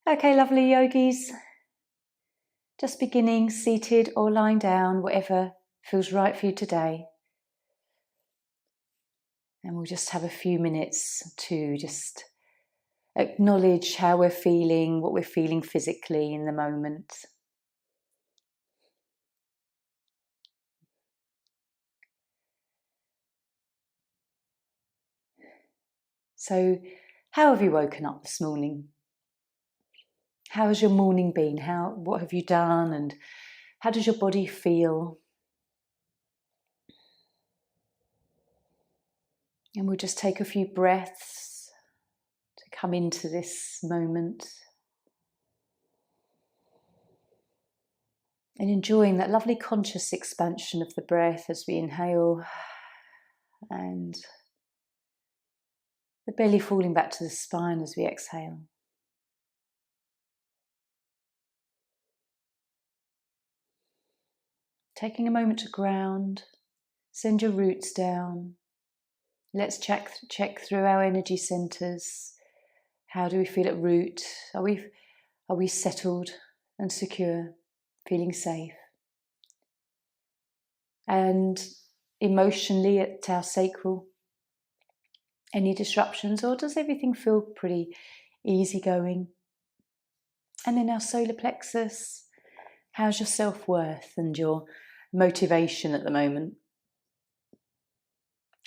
Okay, lovely yogis. Just beginning seated or lying down, whatever feels right for you today. And we'll just have a few minutes to just acknowledge how we're feeling, what we're feeling physically in the moment. So, how have you woken up this morning? How has your morning been? What have you done, and how does your body feel? And we'll just take a few breaths to come into this moment. And enjoying that lovely conscious expansion of the breath as we inhale, and the belly falling back to the spine as we exhale. Taking a moment to ground, send your roots down. Let's check through our energy centers. How do we feel at root? Are we settled and secure, feeling safe? And emotionally at our sacral, any disruptions, or does everything feel pretty easygoing? And then our solar plexus, how's your self-worth and your motivation at the moment?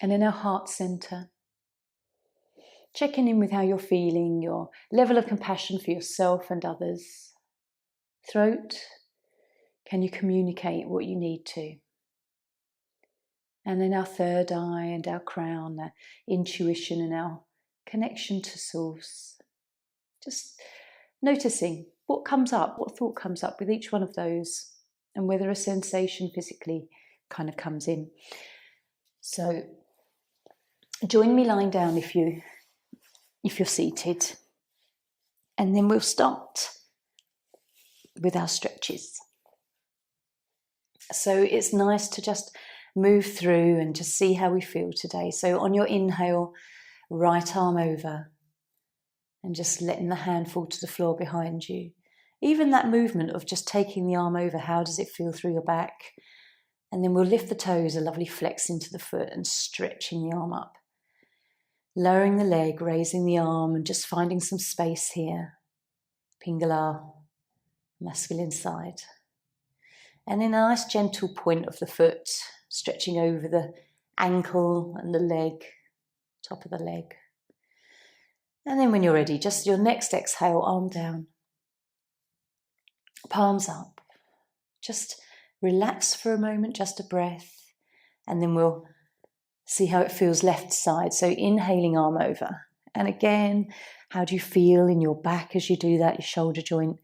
And then our heart center, checking in with how you're feeling, your level of compassion for yourself and others. Throat, can you communicate what you need to? And then our third eye and our crown, our intuition and our connection to source. Just noticing what comes up, what thought comes up with each one of those, and whether a sensation physically kind of comes in. So join me lying down if you're seated, and then we'll start with our stretches. So it's nice to just move through and just see how we feel today. So on your inhale, right arm over, and just letting the hand fall to the floor behind you. Even that movement of just taking the arm over, how does it feel through your back? And then we'll lift the toes, a lovely flex into the foot and stretching the arm up. Lowering the leg, raising the arm and just finding some space here. Pingala, masculine side. And then a nice gentle point of the foot, stretching over the ankle and the leg, top of the leg. And then when you're ready, just your next exhale, arm down, palms up. Just relax for a moment, just a breath, and then we'll see how it feels left side. So inhaling, arm over. And again, how do you feel in your back as you do that, your shoulder joint,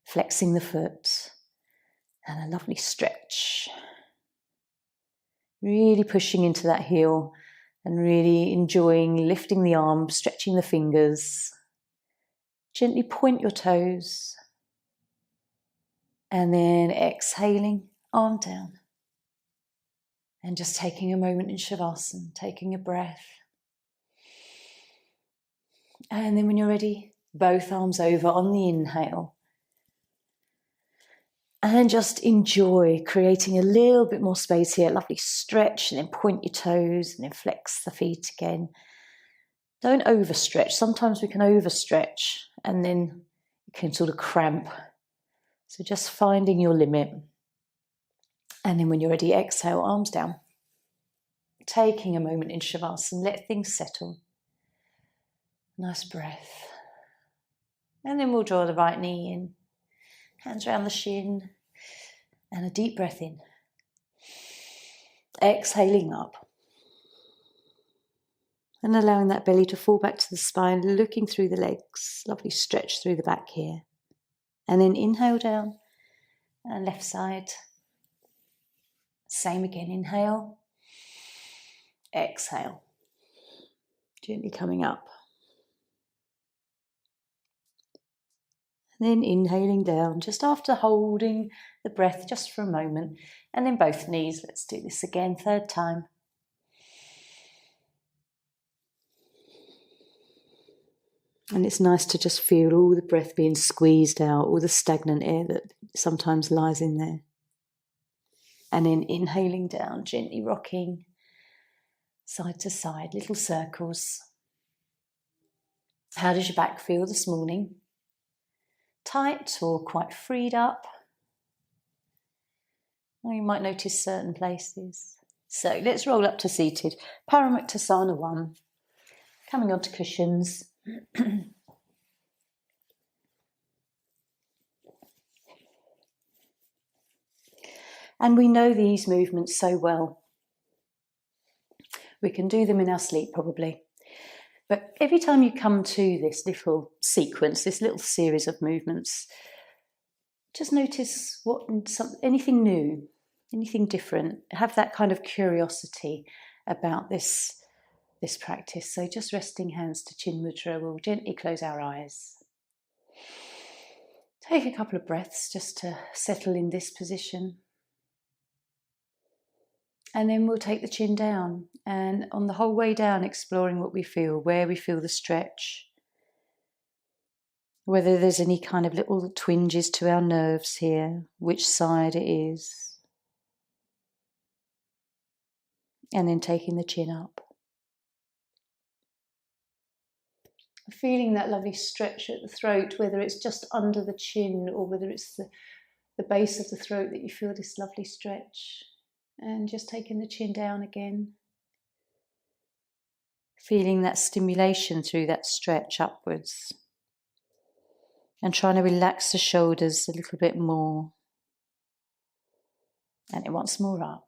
flexing the foot, and a lovely stretch. Really pushing into that heel and really enjoying lifting the arm, stretching the fingers. Gently point your toes. And then exhaling, arm down. And just taking a moment in Shavasana, taking a breath. And then when you're ready, both arms over on the inhale. And then just enjoy creating a little bit more space here. Lovely stretch, and then point your toes and then flex the feet again. Don't overstretch. Sometimes we can overstretch and then you can sort of cramp. So just finding your limit. And then when you're ready, exhale, arms down. Taking a moment in Shavasana, let things settle. Nice breath. And then we'll draw the right knee in. Hands around the shin. And a deep breath in. Exhaling up. And allowing that belly to fall back to the spine, looking through the legs. Lovely stretch through the back here. And then inhale down. And left side. Same again, inhale. Exhale. Gently coming up. And then inhaling down, just after holding the breath just for a moment. And then both knees, let's do this again, third time. And it's nice to just feel all the breath being squeezed out, all the stagnant air that sometimes lies in there. And then inhaling down, gently rocking side to side, little circles. How does your back feel this morning? Tight or quite freed up? Or you might notice certain places. So let's roll up to seated. Paramuktasana 1. Coming onto cushions. And we know these movements so well. We can do them in our sleep probably. But every time you come to this little sequence, this little series of movements, just notice anything new, anything different. Have that kind of curiosity about this practice. So just resting hands to Chin Mudra, we'll gently close our eyes. Take a couple of breaths just to settle in this position. And then we'll take the chin down, and on the whole way down, exploring what we feel, where we feel the stretch, whether there's any kind of little twinges to our nerves here, which side it is. And then taking the chin up. Feeling that lovely stretch at the throat, whether it's just under the chin or whether it's the base of the throat that you feel this lovely stretch. And just taking the chin down again. Feeling that stimulation through that stretch upwards. And trying to relax the shoulders a little bit more. And then once more up.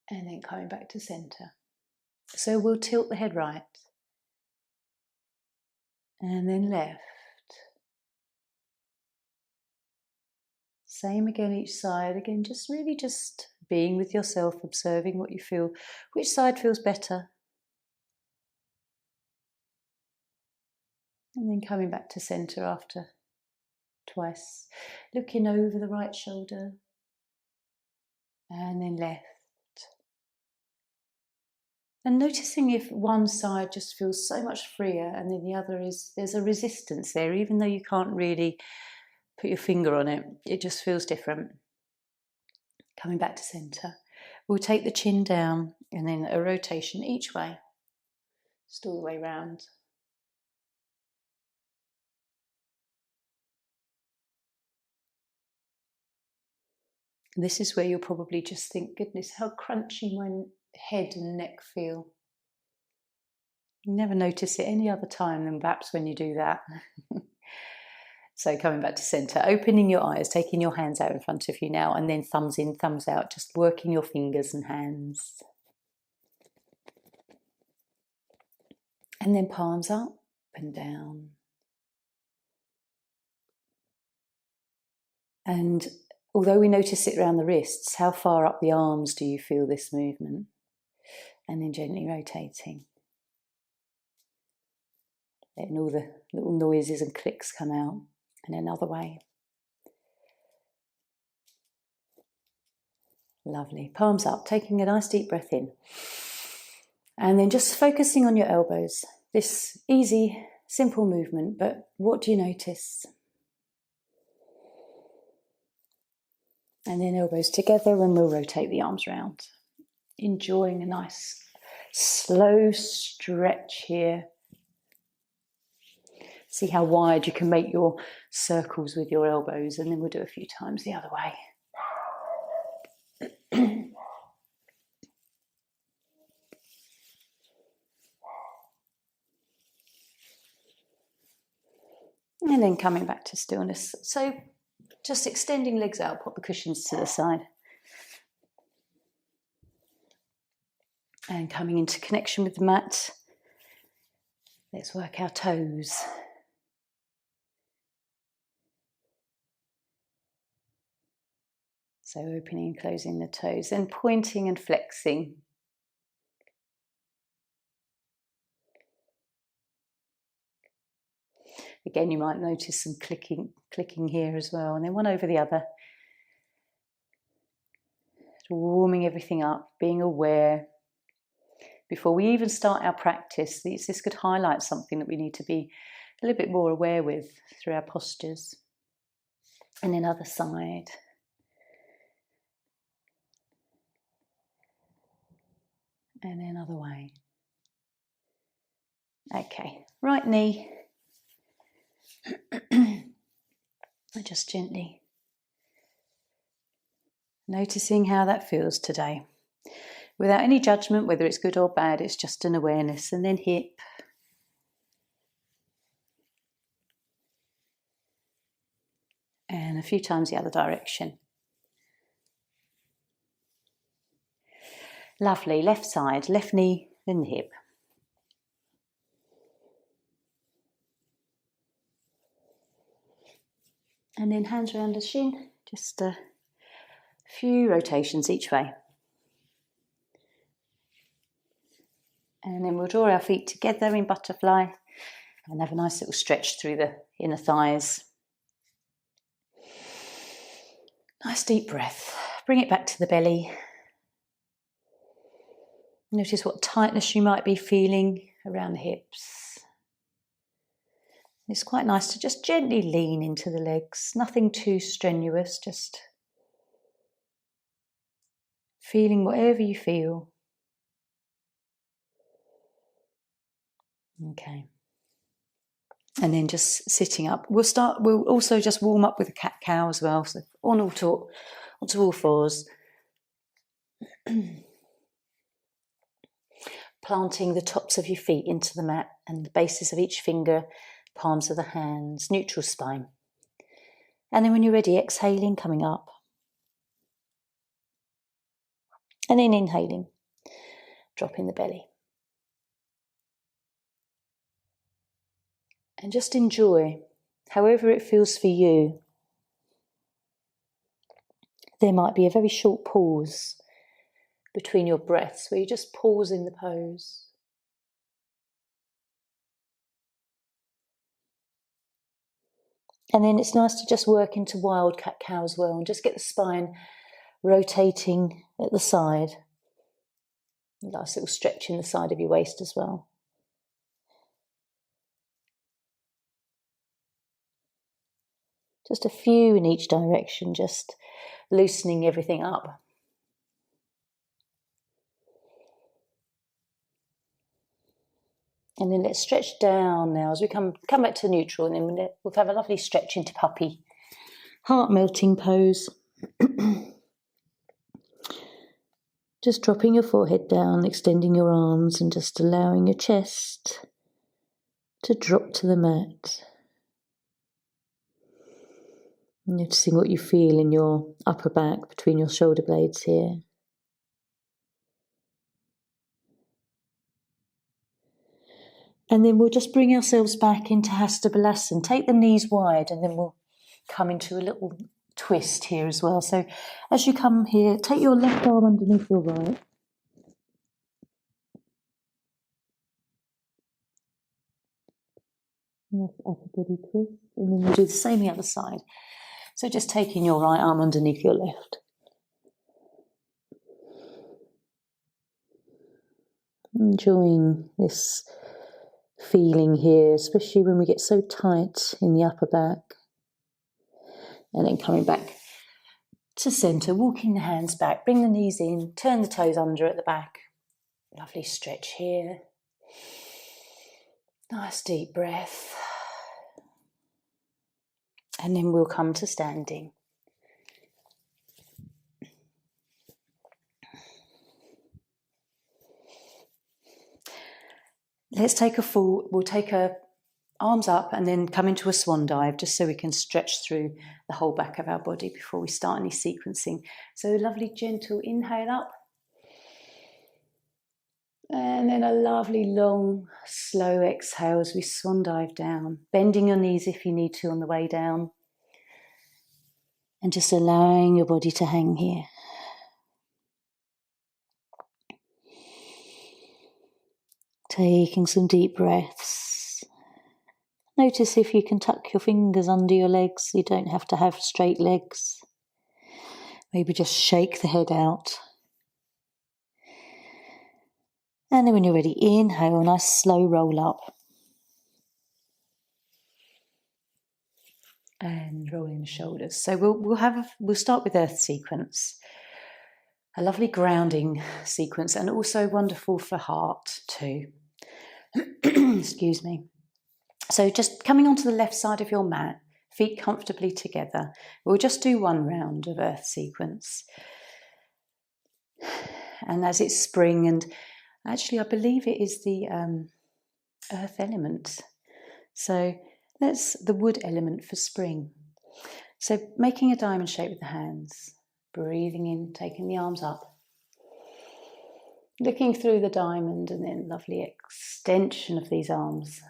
And then coming back to centre. So we'll tilt the head right. And then left. Same again each side. Again, just really just being with yourself, observing what you feel. Which side feels better? And then coming back to centre after twice. Looking over the right shoulder. And then left. And noticing if one side just feels so much freer and then the other there's a resistance there, even though you can't really put your finger on it, it just feels different. Coming back to centre. We'll take the chin down and then a rotation each way, just all the way round. This is where you'll probably just think, goodness, how crunchy my head and neck feel. You never notice it any other time than perhaps when you do that. So coming back to centre, opening your eyes, taking your hands out in front of you now, and then thumbs in, thumbs out, just working your fingers and hands. And then palms up and down. And although we notice it around the wrists, how far up the arms do you feel this movement? And then gently rotating. Letting all the little noises and clicks come out. And another way. Lovely. Palms up, taking a nice deep breath in. And then just focusing on your elbows. This easy, simple movement, but what do you notice? And then elbows together, and we'll rotate the arms round. Enjoying a nice, slow stretch here. See how wide you can make your circles with your elbows, and then we'll do a few times the other way. And then coming back to stillness. So just extending legs out, pop the cushions to the side. And coming into connection with the mat. Let's work our toes. So opening and closing the toes, then pointing and flexing. Again, you might notice some clicking here as well, and then one over the other. Warming everything up, being aware, before we even start our practice. This could highlight something that we need to be a little bit more aware with through our postures. And then other side. And then other way. Okay, right knee. Just gently noticing how that feels today. Without any judgment, whether it's good or bad, it's just an awareness. And then hip. And a few times the other direction. Lovely. Left side, left knee, then the hip. And then hands around the shin, just a few rotations each way. And then we'll draw our feet together in butterfly and have a nice little stretch through the inner thighs. Nice deep breath. Bring it back to the belly. Notice what tightness you might be feeling around the hips. It's quite nice to just gently lean into the legs. Nothing too strenuous, just feeling whatever you feel. Okay. And then just sitting up. We'll also just warm up with a cat-cow as well. So onto all fours. Planting the tops of your feet into the mat and the bases of each finger, palms of the hands, neutral spine. And then when you're ready, exhaling, coming up. And then inhaling, dropping the belly. And just enjoy, however it feels for you. There might be a very short pause between your breaths where you just pause in the pose. And then it's nice to just work into wild cat-cow as well and just get the spine rotating at the side. Nice little stretch in the side of your waist as well. Just a few in each direction, just loosening everything up. And then let's stretch down now as we come back to neutral, and then we'll have a lovely stretch into puppy. Heart melting pose. Just dropping your forehead down, extending your arms and just allowing your chest to drop to the mat. Noticing what you feel in your upper back between your shoulder blades here. And then we'll just bring ourselves back into Hatha Balasana. Take the knees wide and then we'll come into a little twist here as well. So as you come here, take your left arm underneath your right. Nice upper body twist. And then we'll do the same the other side. So just taking your right arm underneath your left. Enjoying this feeling here, especially when we get so tight in the upper back. And then coming back to centre, walking the hands back, bring the knees in, turn the toes under at the back. Lovely stretch here. Nice deep breath. And then we'll come to standing. We'll take our arms up and then come into a swan dive, just so we can stretch through the whole back of our body before we start any sequencing. So lovely gentle inhale up. And then a lovely long, slow exhale as we swan dive down, bending your knees if you need to on the way down. And just allowing your body to hang here. Taking some deep breaths. Notice if you can tuck your fingers under your legs. You don't have to have straight legs. Maybe just shake the head out. And then when you're ready, inhale, nice slow roll up. And rolling the shoulders. So we'll start with Earth sequence. A lovely grounding sequence, and also wonderful for heart too. Excuse me. So just coming onto the left side of your mat, feet comfortably together. We'll just do one round of Earth sequence. And as it's spring, and actually I believe it is the Earth element. So that's the wood element for spring. So making a diamond shape with the hands, breathing in, taking the arms up, looking through the diamond, and then lovely extension of these arms.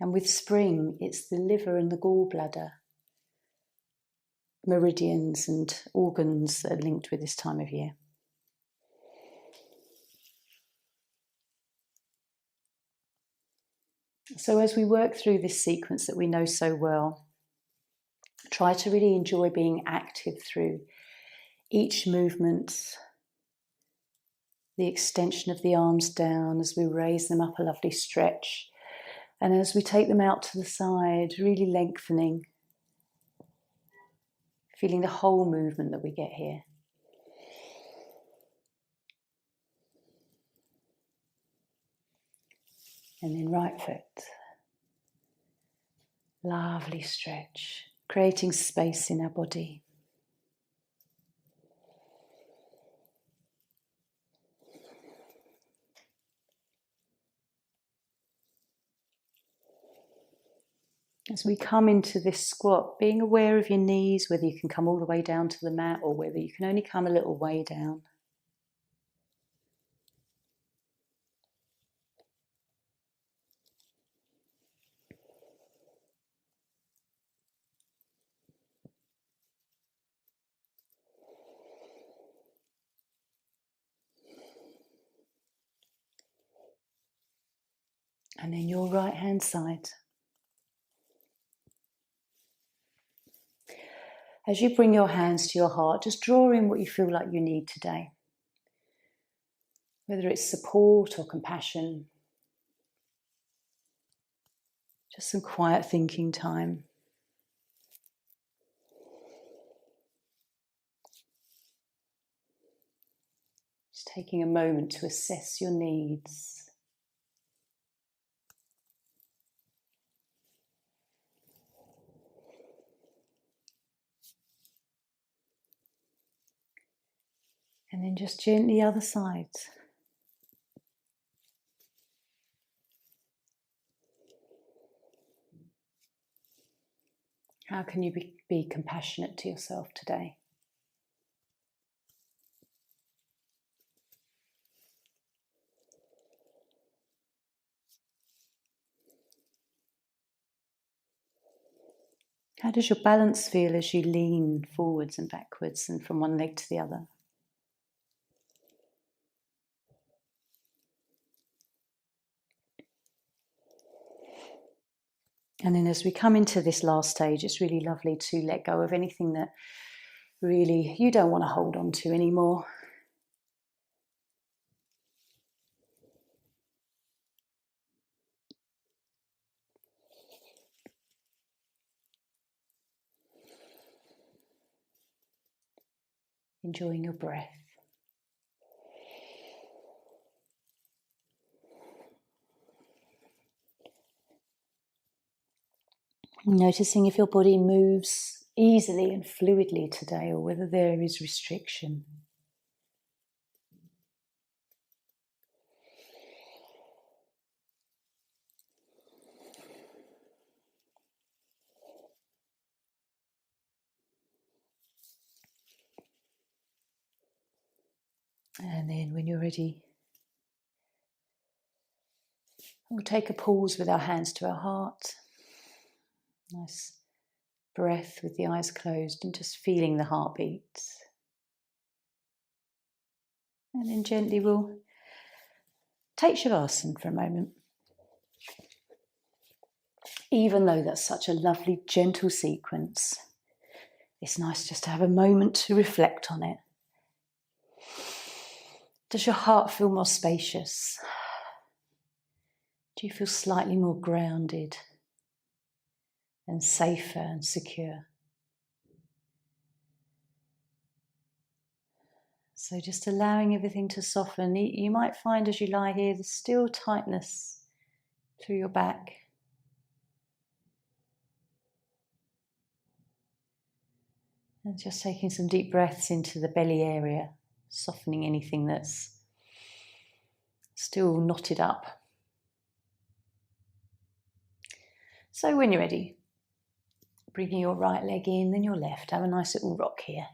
And with spring, it's the liver and the gallbladder, meridians and organs that are linked with this time of year. So as we work through this sequence that we know so well, try to really enjoy being active through each movement, the extension of the arms down as we raise them up, a lovely stretch. And as we take them out to the side, really lengthening, feeling the whole movement that we get here. And then right foot. Lovely stretch, creating space in our body. As we come into this squat, being aware of your knees, whether you can come all the way down to the mat or whether you can only come a little way down. And then your right hand side. As you bring your hands to your heart, just draw in what you feel like you need today. Whether it's support or compassion. Just some quiet thinking time. Just taking a moment to assess your needs. And then just gently other side. How can you be compassionate to yourself today? How does your balance feel as you lean forwards and backwards and from one leg to the other? And then as we come into this last stage, it's really lovely to let go of anything that really you don't want to hold on to anymore. Enjoying your breath. Noticing if your body moves easily and fluidly today or whether there is restriction. And then when you're ready, we'll take a pause with our hands to our heart. Nice breath with the eyes closed and just feeling the heartbeat. And then gently we'll take Shavasana for a moment. Even though that's such a lovely, gentle sequence, it's nice just to have a moment to reflect on it. Does your heart feel more spacious? Do you feel slightly more grounded and safer and secure? So just allowing everything to soften. You might find as you lie here there's still tightness through your back. And just taking some deep breaths into the belly area, softening anything that's still knotted up. So when you're ready, bringing your right leg in, then your left. Have a nice little rock here.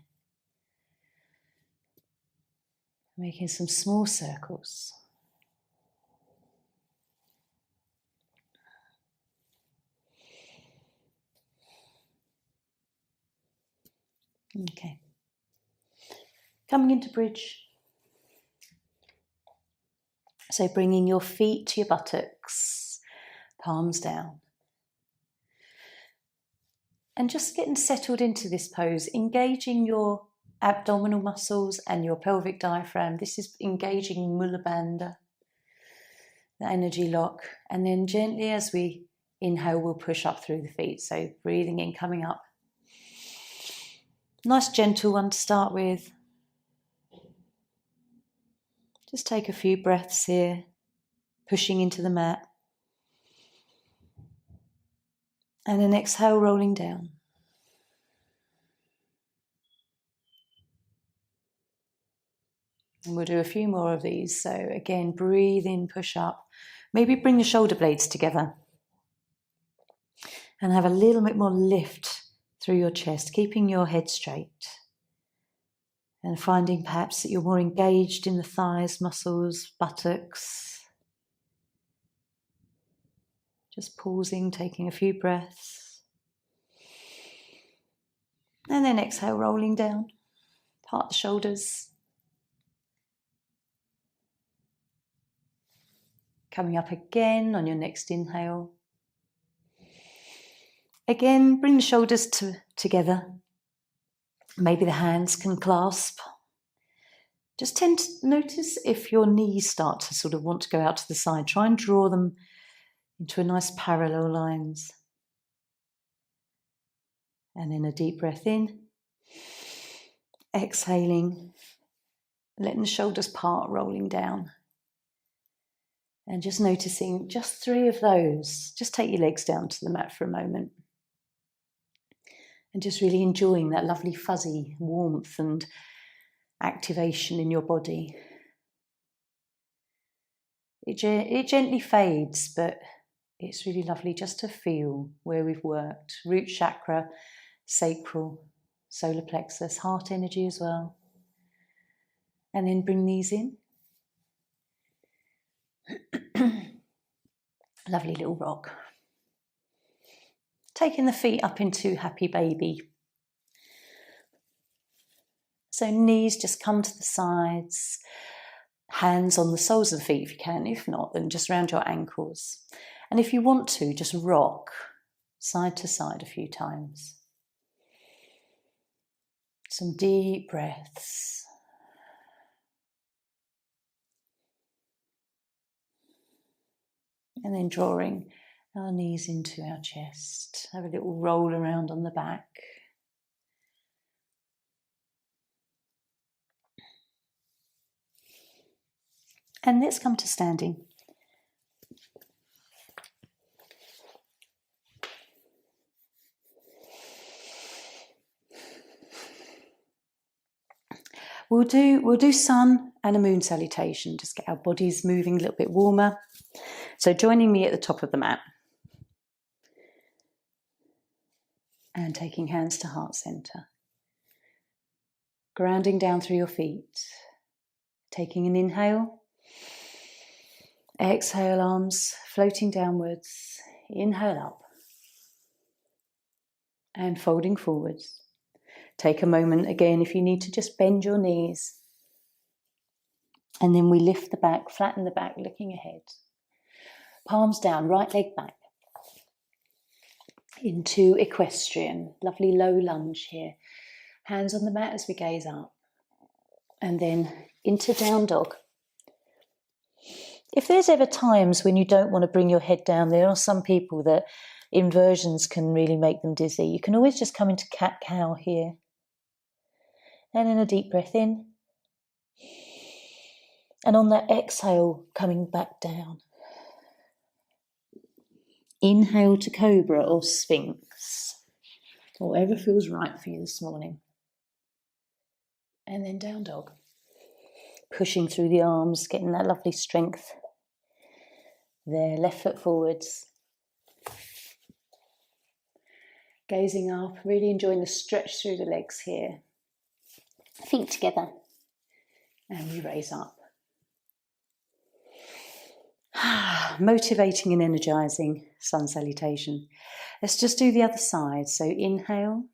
Making some small circles. Okay. Coming into bridge. So bringing your feet to your buttocks, palms down. And just getting settled into this pose, engaging your abdominal muscles and your pelvic diaphragm. This is engaging Mula Bandha, the energy lock. And then gently as we inhale, we'll push up through the feet. So breathing in, coming up. Nice gentle one to start with. Just take a few breaths here, pushing into the mat. And then exhale, rolling down. And we'll do a few more of these. So again, breathe in, push up. Maybe bring the shoulder blades together. And have a little bit more lift through your chest, keeping your head straight. And finding perhaps that you're more engaged in the thighs, muscles, buttocks. Just pausing, taking a few breaths. And then exhale, rolling down. Part the shoulders. Coming up again on your next inhale. Again, bring the shoulders together. Maybe the hands can clasp. Just tend to notice if your knees start to sort of want to go out to the side. Try and draw them into a nice parallel lines. And then a deep breath in. Exhaling. Letting the shoulders part, rolling down. And just noticing just 3 of those. Just take your legs down to the mat for a moment. And just really enjoying that lovely fuzzy warmth and activation in your body. It gently fades, but it's really lovely just to feel where we've worked. Root chakra, sacral, solar plexus, heart energy as well. And then bring these in. Lovely little rock. Taking the feet up into happy baby. So knees just come to the sides. Hands on the soles of the feet if you can. If not, then just around your ankles. And if you want to, just rock side to side a few times. Some deep breaths. And then drawing our knees into our chest. Have a little roll around on the back. And let's come to standing. We'll do sun and a moon salutation. Just get our bodies moving a little bit warmer. So joining me at the top of the mat. And taking hands to heart center. Grounding down through your feet. Taking an inhale. Exhale, arms floating downwards. Inhale up. And folding forwards. Take a moment again if you need to just bend your knees. And then we lift the back, flatten the back, looking ahead. Palms down, right leg back. Into equestrian, lovely low lunge here. Hands on the mat as we gaze up. And then into down dog. If there's ever times when you don't want to bring your head down, there are some people that inversions can really make them dizzy. You can always just come into cat-cow here. And then a deep breath in. And on that exhale, coming back down. Inhale to cobra or sphinx. Whatever feels right for you this morning. And then down dog. Pushing through the arms, getting that lovely strength. There, left foot forwards. Gazing up, really enjoying the stretch through the legs here. Feet together. And we raise up. Motivating and energizing sun salutation. Let's just do the other side. So inhale.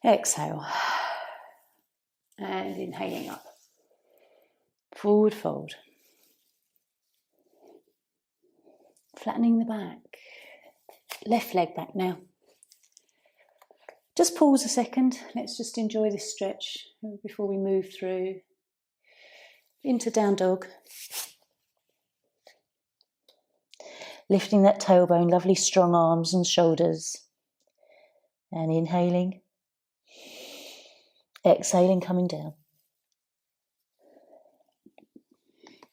Exhale. And inhaling up. Forward fold. Flattening the back. Left leg back now. Just pause a second. Let's just enjoy this stretch before we move through into down dog. Lifting that tailbone, lovely strong arms and shoulders. And inhaling. Exhaling, coming down.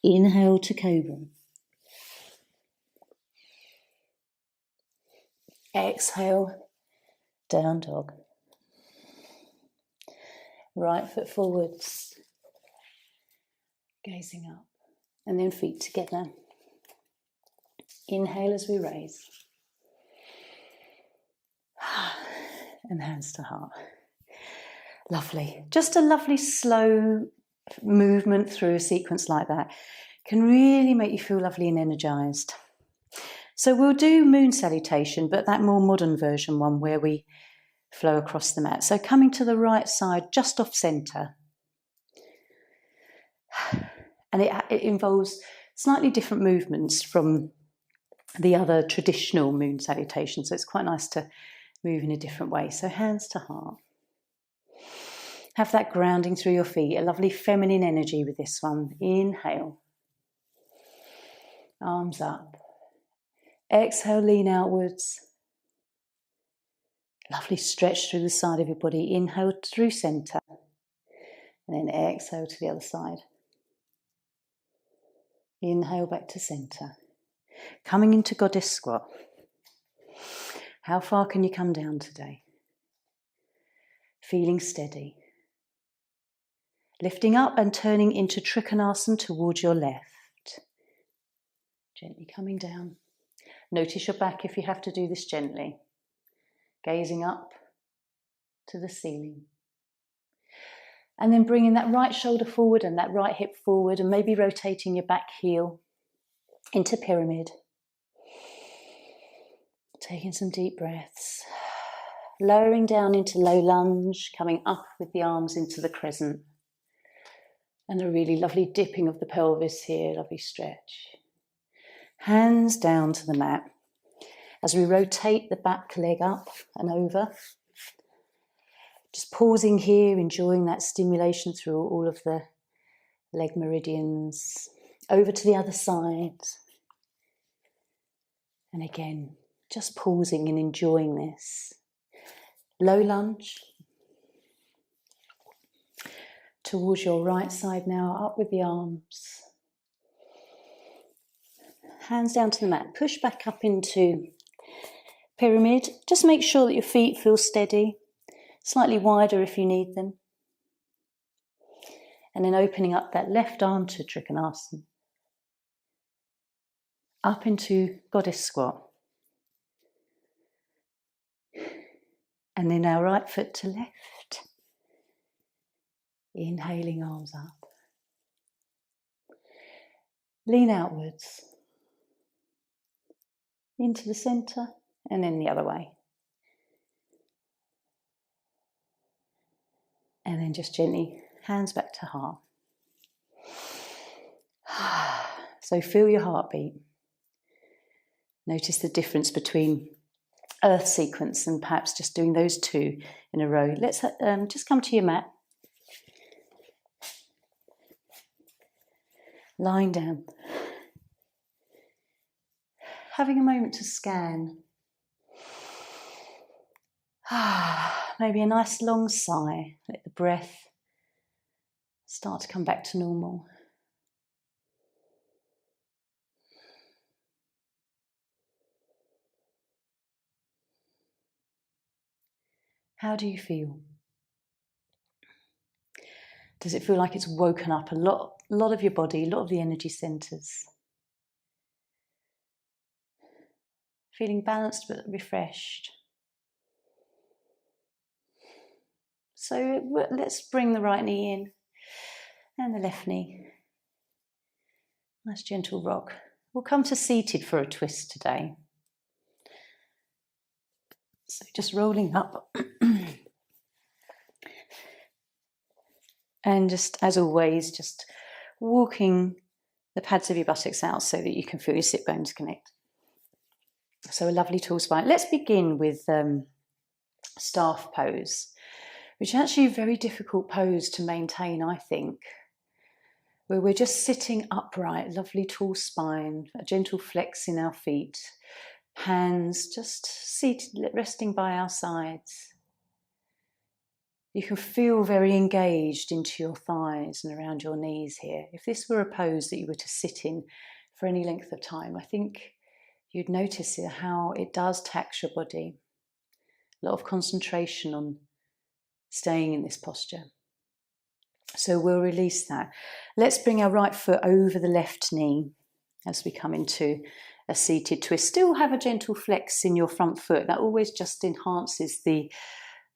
Inhale to cobra. Exhale, down dog. Right foot forwards. Gazing up. And then feet together. Inhale as we raise. And hands to heart. Lovely. Just a lovely slow movement through a sequence like that can really make you feel lovely and energized. So we'll do moon salutation, but that more modern version one where we flow across the mat. So coming to the right side, just off center. And it involves slightly different movements from the other traditional moon salutation. So it's quite nice to move in a different way. So hands to heart. Have that grounding through your feet, a lovely feminine energy with this one. Inhale. Arms up. Exhale, lean outwards. Lovely stretch through the side of your body. Inhale through center. And then exhale to the other side. Inhale back to center. Coming into goddess squat. How far can you come down today? Feeling steady. Lifting up and turning into Trikonasana towards your left. Gently coming down. Notice your back if you have to do this gently. Gazing up to the ceiling. And then bringing that right shoulder forward and that right hip forward and maybe rotating your back heel into pyramid. Taking some deep breaths. Lowering down into low lunge, coming up with the arms into the crescent. And a really lovely dipping of the pelvis here, lovely stretch. Hands down to the mat. As we rotate the back leg up and over. Just pausing here, enjoying that stimulation through all of the leg meridians. Over to the other side. And again, just pausing and enjoying this. Low lunge. Towards your right side now, up with the arms. Hands down to the mat. Push back up into pyramid. Just make sure that your feet feel steady. Slightly wider if you need them. And then opening up that left arm to Trikonasana. Up into goddess squat. And then our right foot to left. Inhaling, arms up. Lean outwards. Into the center and then the other way. And then just gently, hands back to heart. So feel your heartbeat. Notice the difference between earth sequence and perhaps just doing those two in a row. Let's just come to your mat. lying down. Having a moment to scan. Maybe a nice long sigh. Let the breath start to come back to normal. How do you feel? Does it feel like it's woken up a lot of your body, a lot of the energy centres? Feeling balanced but refreshed. So let's bring the right knee in and the left knee. Nice gentle rock. We'll come to seated for a twist today. So just rolling up. And just, as always, just walking the pads of your buttocks out so that you can feel your sit bones connect. So a lovely tall spine. Let's begin with staff pose, which is actually a very difficult pose to maintain, I think, where we're just sitting upright, lovely tall spine, a gentle flex in our feet, hands just seated, resting by our sides. You can feel very engaged into your thighs and around your knees here. If this were a pose that you were to sit in for any length of time, I think you'd notice how it does tax your body. A lot of concentration on staying in this posture. So we'll release that. Let's bring our right foot over the left knee as we come into a seated twist. Still have a gentle flex in your front foot. That always just enhances the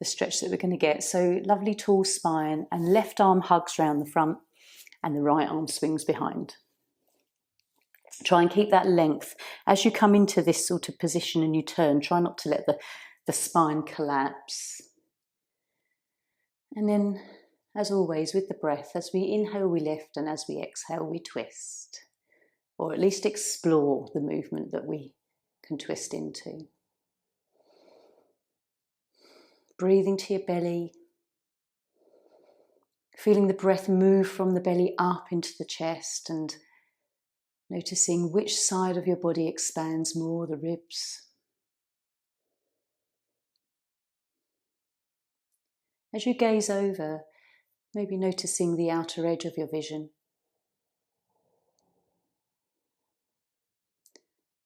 stretch that we're going to get. So lovely tall spine, and left arm hugs round the front and the right arm swings behind. Try and keep that length. As you come into this sort of position and you turn, try not to let the spine collapse. And then, as always, with the breath, as we inhale, we lift, and as we exhale, we twist. Or at least explore the movement that we can twist into. Breathing to your belly, feeling the breath move from the belly up into the chest, and noticing which side of your body expands more, the ribs. As you gaze over, maybe noticing the outer edge of your vision,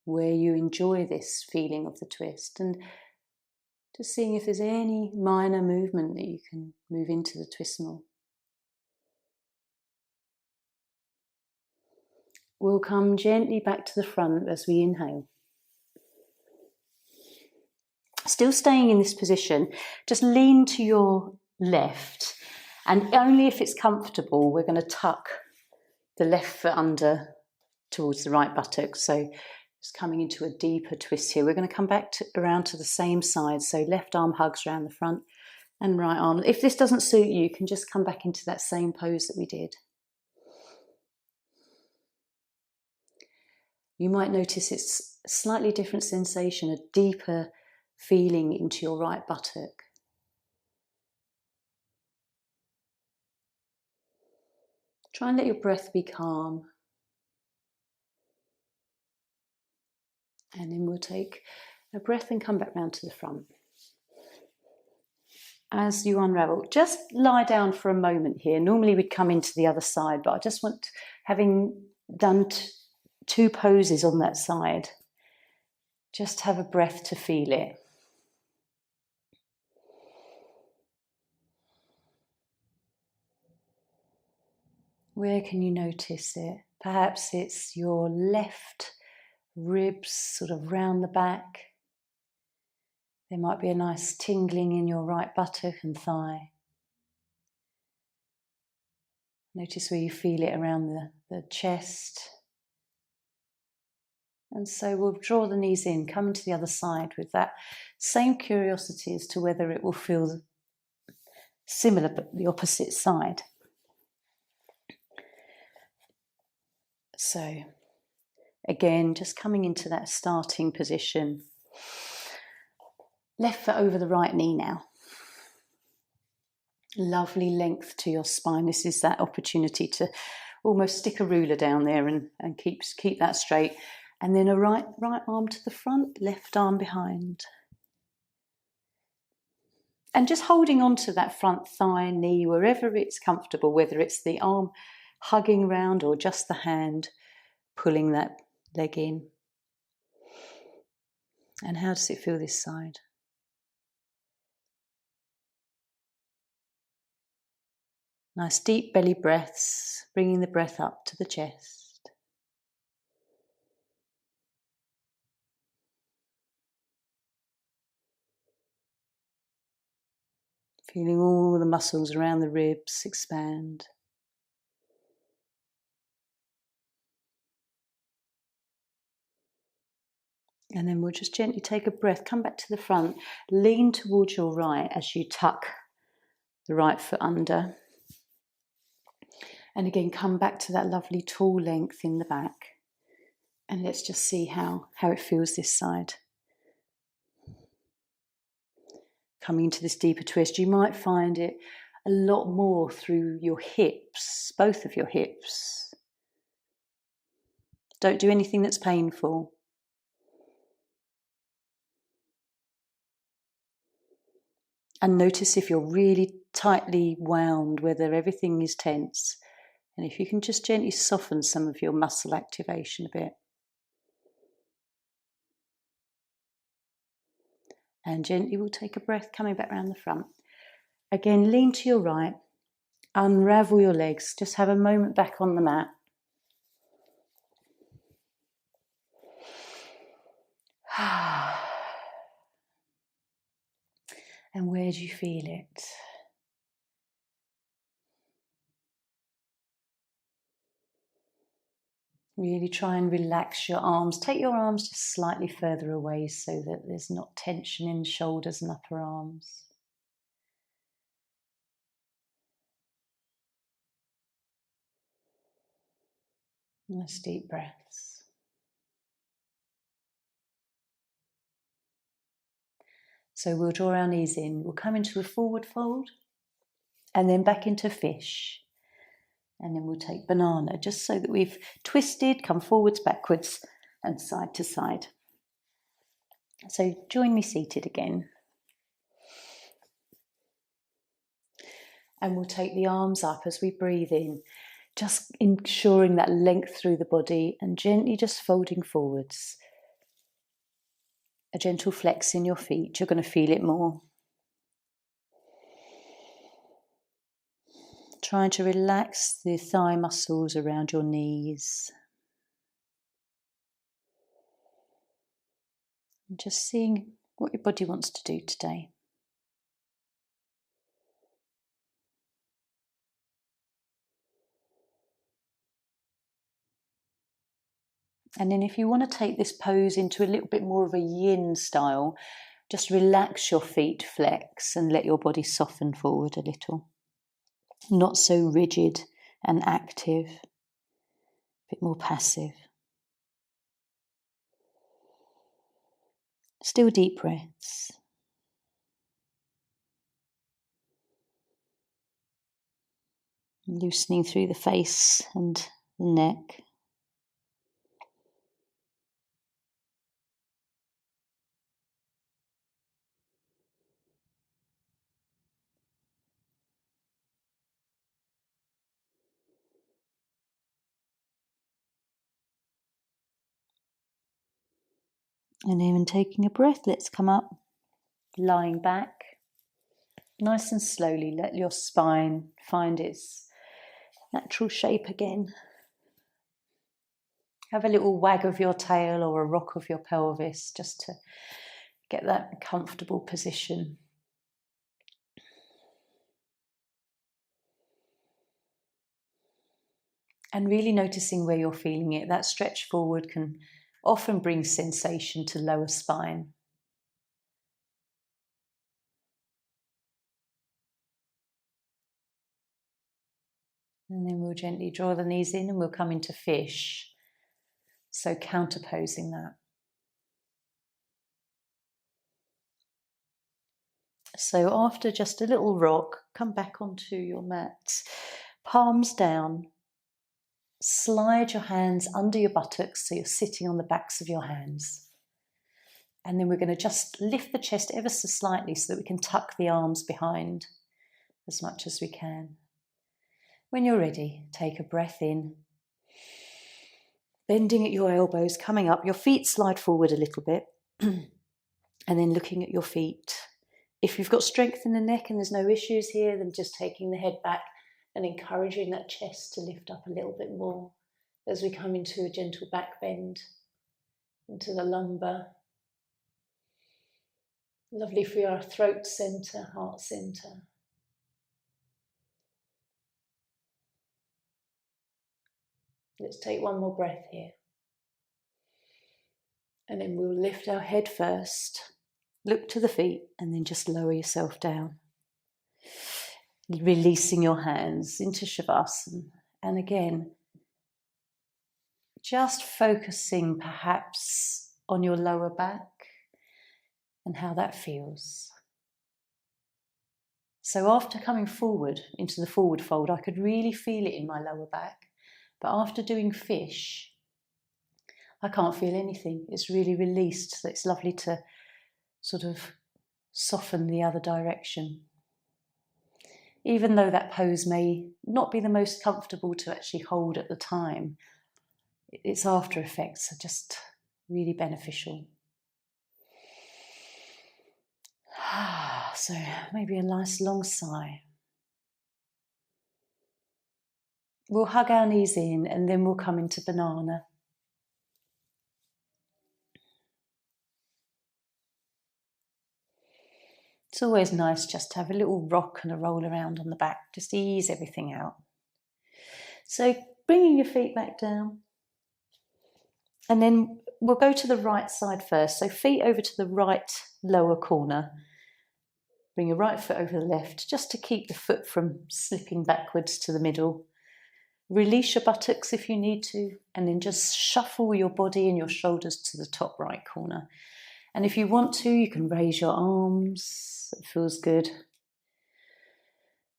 where you enjoy this feeling of the twist, and just seeing if there's any minor movement that you can move into the twist more. We'll come gently back to the front as we inhale. Still staying in this position, just lean to your left, and only if it's comfortable, we're going to tuck the left foot under towards the right buttock. So just coming into a deeper twist here. We're going to come back around to the same side. So left arm hugs around the front and right arm. If this doesn't suit you, you can just come back into that same pose that we did. You might notice it's a slightly different sensation, a deeper feeling into your right buttock. Try and let your breath be calm. And then we'll take a breath and come back round to the front. As you unravel, just lie down for a moment here. Normally we'd come into the other side, but I just want, having done two poses on that side, just have a breath to feel it. Where can you notice it? Perhaps it's your left ribs, sort of round the back. There might be a nice tingling in your right buttock and thigh. Notice where you feel it around the chest. And so we'll draw the knees in, come to the other side with that same curiosity as to whether it will feel similar but the opposite side. So again, just coming into that starting position. Left foot over the right knee now. Lovely length to your spine. This is that opportunity to almost stick a ruler down there and keep that straight. And then a right arm to the front, left arm behind. And just holding on to that front thigh, knee, wherever it's comfortable, whether it's the arm hugging round or just the hand pulling that leg in. And how does it feel this side? Nice deep belly breaths, bringing the breath up to the chest. Feeling all the muscles around the ribs expand. And then we'll just gently take a breath, come back to the front, lean towards your right as you tuck the right foot under. And again, come back to that lovely tall length in the back. And let's just see how it feels this side. Coming into this deeper twist, you might find it a lot more through your hips, both of your hips. Don't do anything that's painful. And notice if you're really tightly wound, whether everything is tense. And if you can just gently soften some of your muscle activation a bit. And gently we'll take a breath coming back round the front. Again, lean to your right. Unravel your legs. Just have a moment back on the mat. And where do you feel it? Really try and relax your arms. Take your arms just slightly further away so that there's not tension in the shoulders and upper arms. Nice deep breaths. So we'll draw our knees in. We'll come into a forward fold and then back into fish. And then we'll take banana, just so that we've twisted, come forwards, backwards, and side to side. So join me seated again. And we'll take the arms up as we breathe in, just ensuring that length through the body and gently just folding forwards. A gentle flex in your feet, you're going to feel it more. Trying to relax the thigh muscles around your knees. And just seeing what your body wants to do today. And then if you want to take this pose into a little bit more of a yin style, just relax your feet, flex, and let your body soften forward a little. Not so rigid and active, a bit more passive. Still deep breaths. Loosening through the face and the neck. And even taking a breath, let's come up, lying back. Nice and slowly, let your spine find its natural shape again. Have a little wag of your tail or a rock of your pelvis just to get that comfortable position. And really noticing where you're feeling it. That stretch forward can often bring sensation to lower spine. And then we'll gently draw the knees in and we'll come into fish. So counterposing that. So after just a little rock, come back onto your mat. Palms down. slide your hands under your buttocks so you're sitting on the backs of your hands. And then we're going to just lift the chest ever so slightly so that we can tuck the arms behind as much as we can. When you're ready, take a breath in. Bending at your elbows, coming up, your feet slide forward a little bit. And then looking at your feet. If you've got strength in the neck and there's no issues here, then just taking the head back and encouraging that chest to lift up a little bit more as we come into a gentle back bend into the lumbar. Lovely for your throat centre, heart centre. Let's take one more breath here. And then we'll lift our head first, look to the feet, and then just lower yourself down. Releasing your hands into Shavasana. And again, just focusing perhaps on your lower back and how that feels. So after coming forward into the forward fold, I could really feel it in my lower back. But after doing fish, I can't feel anything. It's really released. So it's lovely to sort of soften the other direction. Even though that pose may not be the most comfortable to actually hold at the time, its after effects are just really beneficial. So maybe a nice long sigh. We'll hug our knees in and then we'll come into banana. It's always nice just to have a little rock and a roll around on the back, just ease everything out. So bringing your feet back down. And then we'll go to the right side first. So feet over to the right lower corner. Bring your right foot over the left, just to keep the foot from slipping backwards to the middle. Release your buttocks if you need to, and then just shuffle your body and your shoulders to the top right corner. And if you want to, you can raise your arms. It feels good.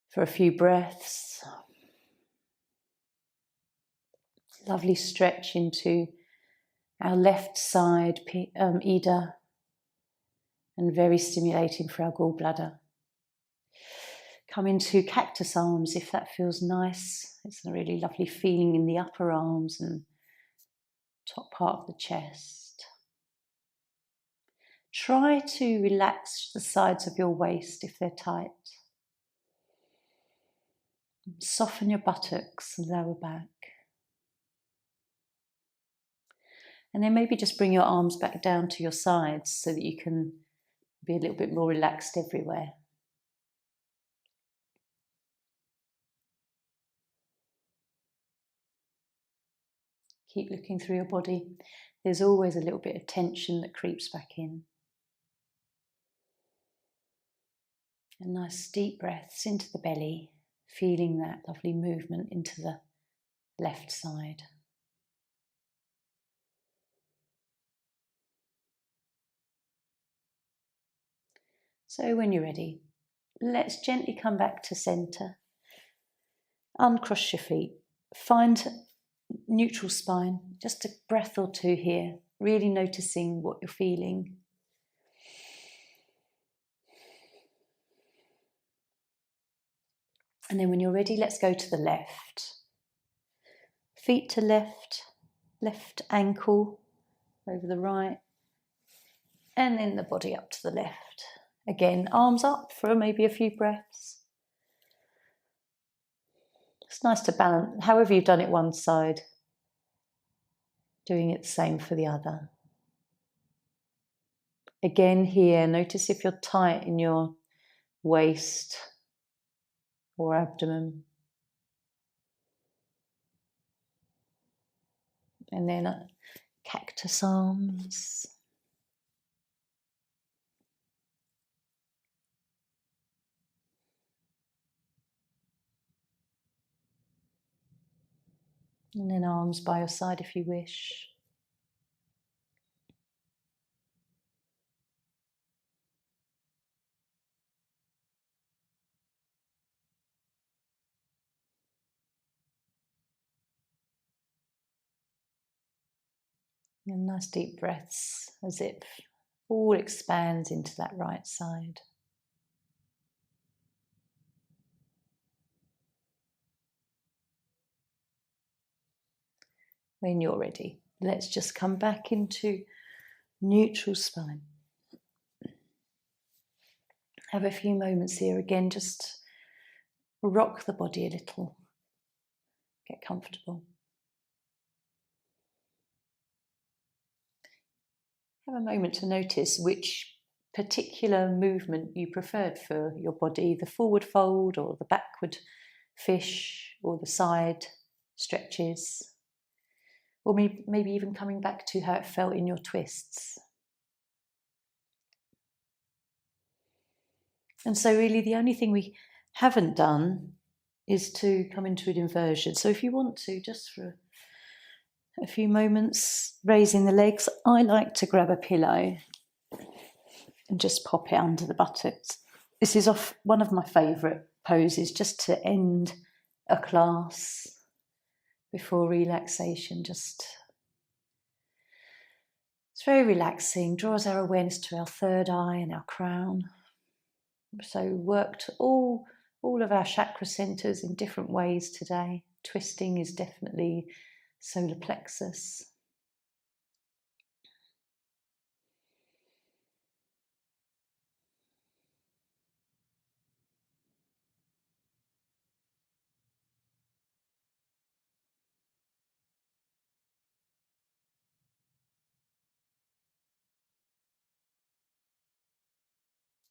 For a few breaths. Lovely stretch into our left side, Ida, and very stimulating for our gallbladder. Come into cactus arms if that feels nice. It's a really lovely feeling in the upper arms and top part of the chest. Try to relax the sides of your waist if they're tight. Soften your buttocks and lower back. And then maybe just bring your arms back down to your sides so that you can be a little bit more relaxed everywhere. Keep looking through your body. There's always a little bit of tension that creeps back in. And nice deep breaths into the belly, feeling that lovely movement into the left side. So when you're ready, let's gently come back to centre. Uncross your feet. Find neutral spine, just a breath or two here, really noticing what you're feeling. And then when you're ready, let's go to the left. Feet to left, left ankle over the right, and then the body up to the left. Again, arms up for maybe a few breaths. It's nice to balance, however you've done it one side, doing it the same for the other. Again here, notice if you're tight in your waist or abdomen. And then cactus arms. And then arms by your side if you wish. And nice deep breaths as it all expands into that right side. When you're ready, let's just come back into neutral spine. Have a few moments here again, just rock the body a little, get comfortable. Have a moment to notice which particular movement you preferred for your body, the forward fold or the backward fish or the side stretches, or maybe even coming back to how it felt in your twists. And so really the only thing we haven't done is to come into an inversion. So if you want to, just for a few moments, raising the legs, I like to grab a pillow and just pop it under the buttocks. This is one of my favourite poses, just to end a class before relaxation. It's very relaxing, draws our awareness to our third eye and our crown. So worked all of our chakra centres in different ways today. Twisting is definitely solar plexus.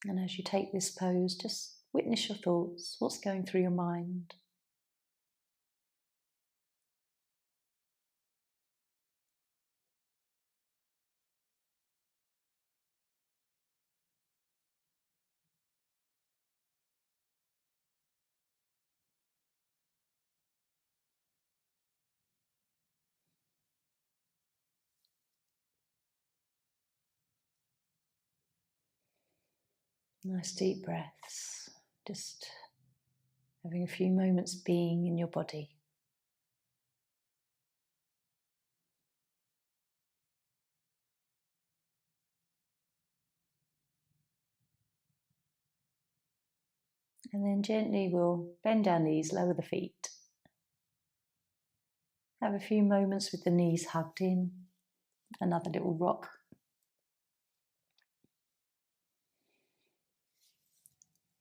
And as you take this pose, just witness your thoughts, what's going through your mind. Nice deep breaths, just having a few moments being in your body. And then gently we'll bend our knees, lower the feet. Have a few moments with the knees hugged in, another little rock.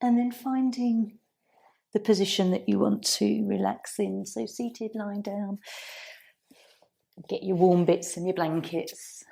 And then finding the position that you want to relax in. So seated, lying down, get your warm bits and your blankets.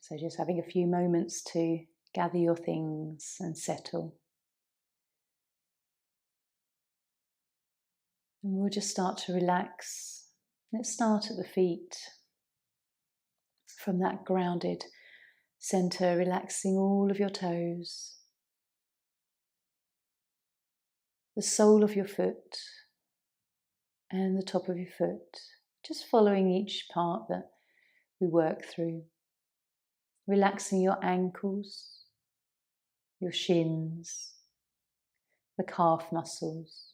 So just having a few moments to gather your things and settle. And we'll just start to relax. Let's start at the feet. From that grounded center, relaxing all of your toes, the sole of your foot and the top of your foot, just following each part that we work through. Relaxing your ankles, your shins, the calf muscles,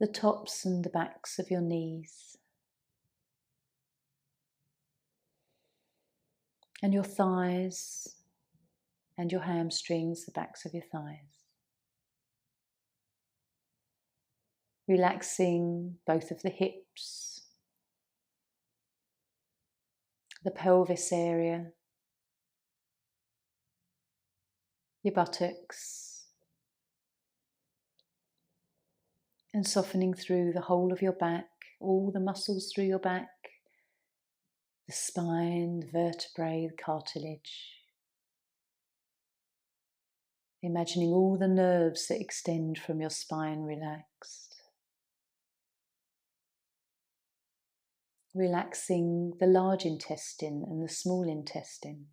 the tops and the backs of your knees, and your thighs and your hamstrings, the backs of your thighs. Relaxing both of the hips, the pelvis area, your buttocks, and softening through the whole of your back, all the muscles through your back, the spine, the vertebrae, the cartilage. Imagining all the nerves that extend from your spine relaxed. Relaxing the large intestine and the small intestine.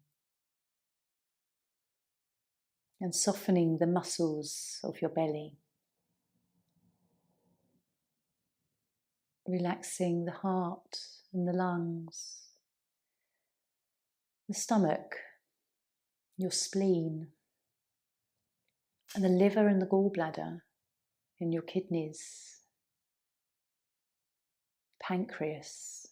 And softening the muscles of your belly. Relaxing the heart and the lungs, the stomach, your spleen, and the liver and the gallbladder, and your kidneys, pancreas.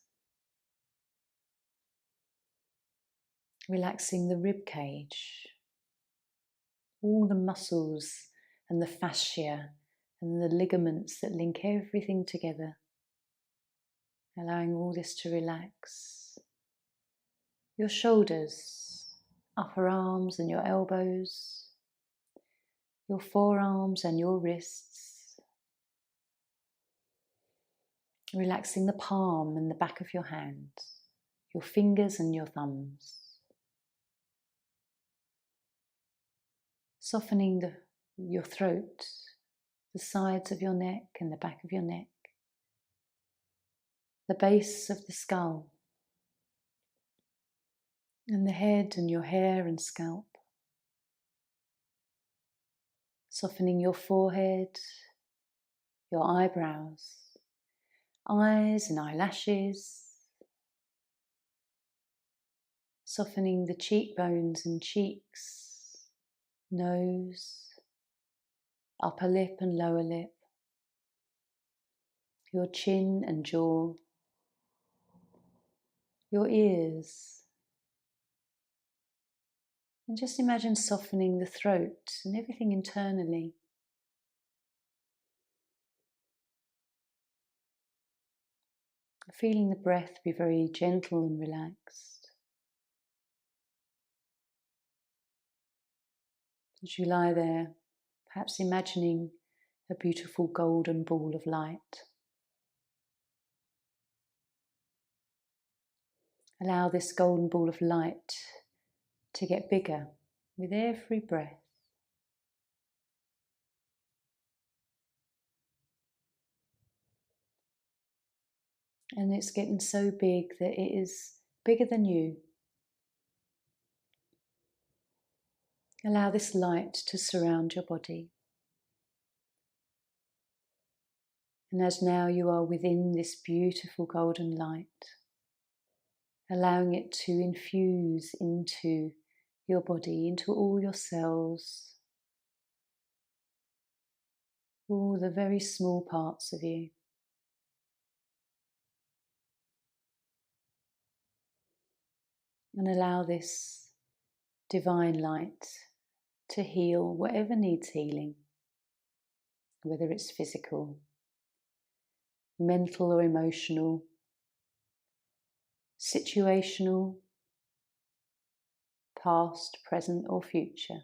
Relaxing the rib cage, all the muscles and the fascia and the ligaments that link everything together. Allowing all this to relax. Your shoulders, upper arms and your elbows, your forearms and your wrists. Relaxing the palm and the back of your hand, your fingers and your thumbs. Softening your throat, the sides of your neck and the back of your neck, the base of the skull, and the head and your hair and scalp. Softening your forehead, your eyebrows, eyes and eyelashes. Softening the cheekbones and cheeks, nose, upper lip and lower lip, your chin and jaw, your ears. And just imagine softening the throat and everything internally. Feeling the breath be very gentle and relaxed. As you lie there, perhaps imagining a beautiful golden ball of light. Allow this golden ball of light to get bigger with every breath. And it's getting so big that it is bigger than you. Allow this light to surround your body. And as now you are within this beautiful golden light, allowing it to infuse into your body, into all your cells, all the very small parts of you. And allow this divine light to heal whatever needs healing, whether it's physical, mental or emotional, situational, past, present or future,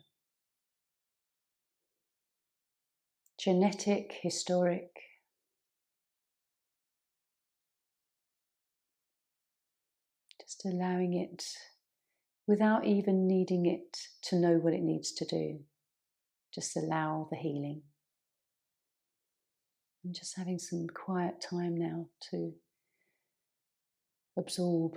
genetic, historic. Just allowing it without even needing it to know what it needs to do. Just allow the healing. And just having some quiet time now to absorb.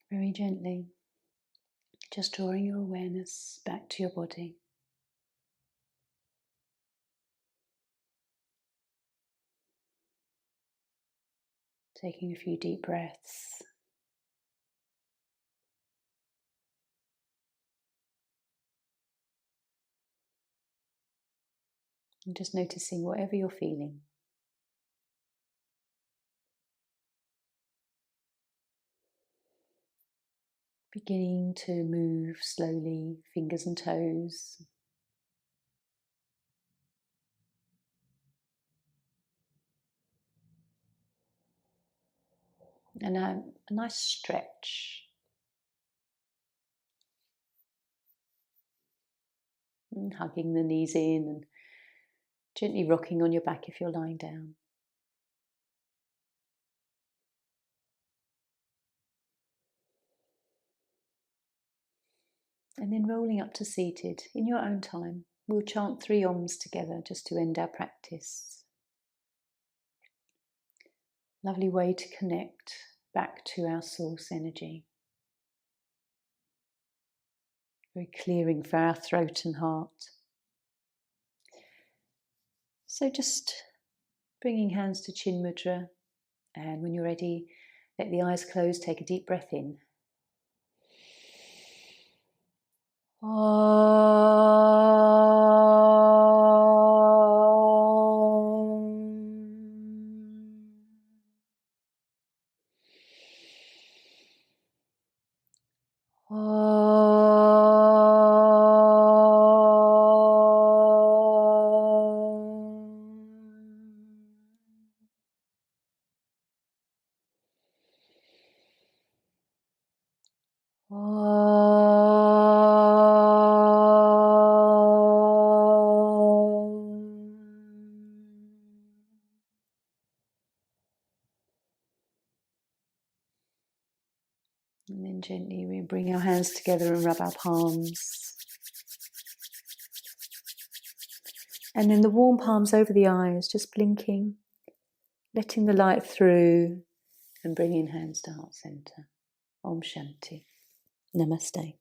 Very gently, just drawing your awareness back to your body. Taking a few deep breaths. And just noticing whatever you're feeling. Beginning to move slowly, fingers and toes. And a nice stretch. And hugging the knees in and gently rocking on your back if you're lying down. And then rolling up to seated in your own time. We'll chant 3 Oms together just to end our practice. Lovely way to connect back to our source energy. Very clearing for our throat and heart. So just bringing hands to Chin Mudra, and when you're ready, let the eyes close, take a deep breath in. And then gently we bring our hands together and rub our palms. And then the warm palms over the eyes, just blinking, letting the light through and bringing hands to heart center. Om Shanti. Namaste.